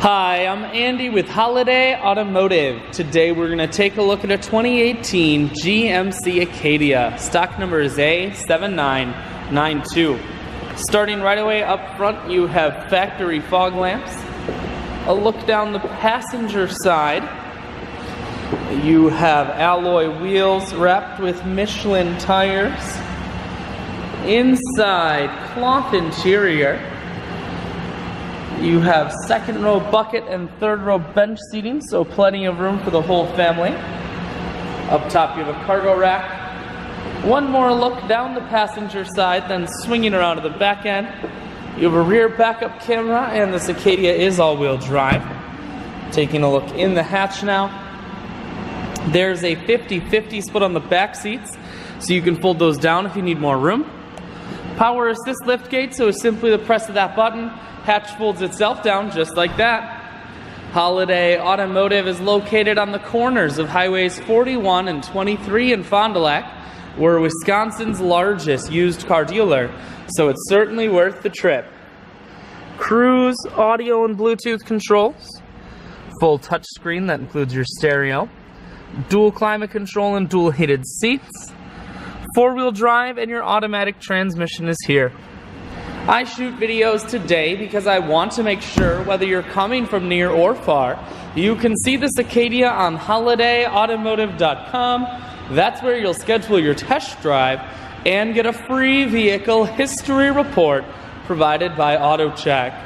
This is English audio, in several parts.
Hi, I'm Andy with Holiday Automotive. Today we're going to take a look at a 2018 GMC Acadia. Stock number is A7992. Starting right away up front, you have factory fog lamps. A look down the passenger side. You have alloy wheels wrapped with Michelin tires. Inside, cloth interior. You have second row bucket and third row bench seating, so plenty of room for the whole family. Up top you have a cargo rack. One more look down the passenger side, then swinging around to the back end. You have a rear backup camera, and this Acadia is all-wheel drive. Taking a look in the hatch now. There's a 50-50 split on the back seats, so you can fold those down if you need more room. Power assist lift gate, so it's simply the press of that button. Hatch folds itself down just like that. Holiday Automotive is located on the corners of Highways 41 and 23 in Fond du Lac. We're Wisconsin's largest used car dealer, so it's certainly worth the trip. Cruise, audio and Bluetooth controls. Full touchscreen that includes your stereo. Dual climate control and dual heated seats. Four-wheel drive, and your automatic transmission is here. I shoot videos today because I want to make sure, whether you're coming from near or far, you can see this Acadia on holidayautomotive.com. That's where you'll schedule your test drive and get a free vehicle history report provided by AutoCheck.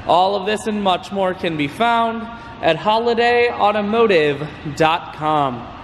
All of this and much more can be found at holidayautomotive.com.